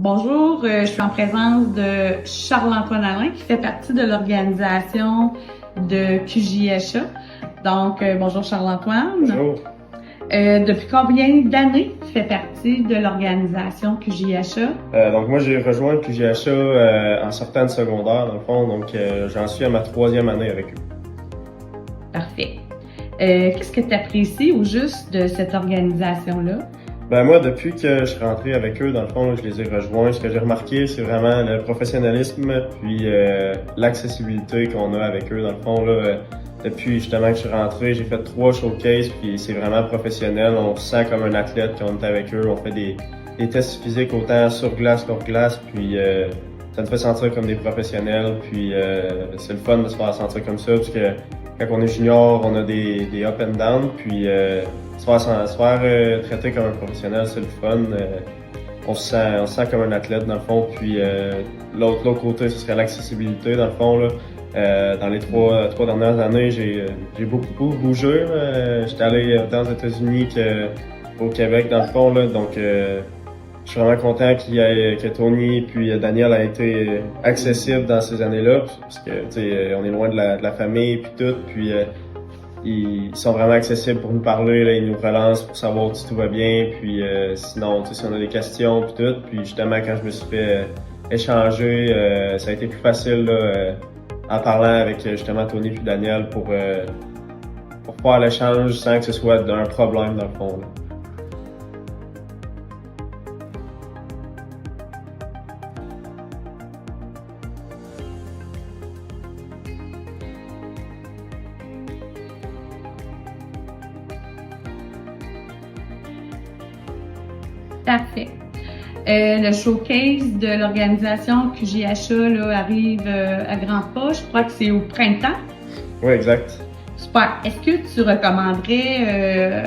Bonjour, je suis en présence de Charles-Antoine Alain qui fait partie de l'organisation de QJHA. Donc, bonjour Charles-Antoine. Bonjour. Depuis combien d'années tu fais partie de l'organisation QJHA? Donc moi j'ai rejoint QJHA en sortant de secondaire dans le fond, donc j'en suis à ma 3e année avec eux. Parfait. Qu'est-ce que tu apprécies au juste de cette organisation-là? Ben moi, depuis que je suis rentré avec eux, dans le fond, là, je les ai rejoints. Ce que j'ai remarqué, c'est vraiment le professionnalisme puis l'accessibilité qu'on a avec eux. Dans le fond, là, depuis justement que je suis rentré, j'ai fait 3 showcases puis c'est vraiment professionnel. On se sent comme un athlète quand on est avec eux. On fait des tests physiques autant sur glace qu'hors glace, puis ça nous fait sentir comme des professionnels. Puis c'est le fun de se faire sentir comme ça, parce que quand on est junior, on a des up and down, puis se faire traiter comme un professionnel, c'est le fun. On se sent comme un athlète dans le fond. Puis l'autre côté, ce serait l'accessibilité dans le fond. Là. Dans les trois dernières années, j'ai beaucoup bougé. J'étais allé autant aux États-Unis qu'au Québec dans le fond. Là. Donc je suis vraiment content que Tony puis Daniel a été accessible dans ces années-là, parce que on est loin de la famille puis tout. Puis ils sont vraiment accessibles pour nous parler, là, ils nous relancent pour savoir si tout va bien, puis sinon, si on a des questions puis tout. Puis justement, quand je me suis fait échanger, ça a été plus facile là, en parlant avec justement Tony puis Daniel pour faire l'échange sans que ce soit un problème dans le fond. Là. Parfait. Le showcase de l'organisation QJHA là, arrive à grands pas. Je crois que c'est au printemps. Oui, exact. Super. Est-ce que tu recommanderais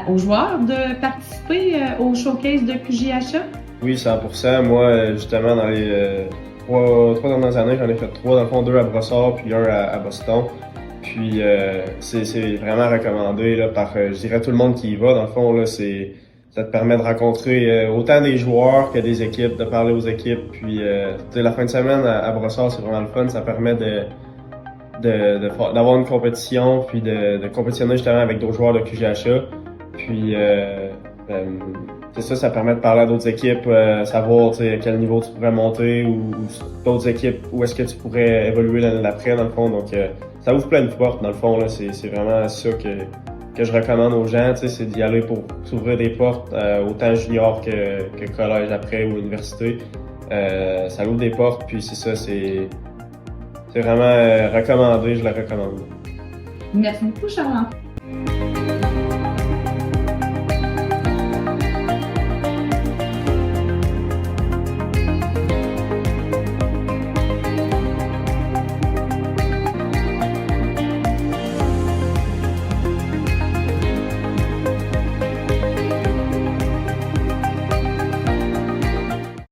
aux joueurs de participer au showcase de QJHA? Oui, 100%. Moi, justement, dans les trois dernières années, j'en ai fait 3, dans le fond, 2 à Brossard puis 1 à Boston. Puis c'est vraiment recommandé là, par, je dirais, tout le monde qui y va. Dans le fond, là, ça te permet de rencontrer autant des joueurs que des équipes, de parler aux équipes. Puis la fin de semaine à Brossard, c'est vraiment le fun. Ça permet d'avoir une compétition, puis de compétitionner justement avec d'autres joueurs de QJHA. Puis ça permet de parler à d'autres équipes, savoir à quel niveau tu pourrais monter, ou d'autres équipes, où est-ce que tu pourrais évoluer l'année d'après, dans le fond. Donc ça ouvre plein de portes, dans le fond. Là, c'est vraiment ça que je recommande aux gens, c'est d'y aller pour s'ouvrir des portes, autant junior que collège après ou université. Ça ouvre des portes, puis c'est ça, c'est vraiment recommandé, je le recommande. Merci beaucoup, Charles.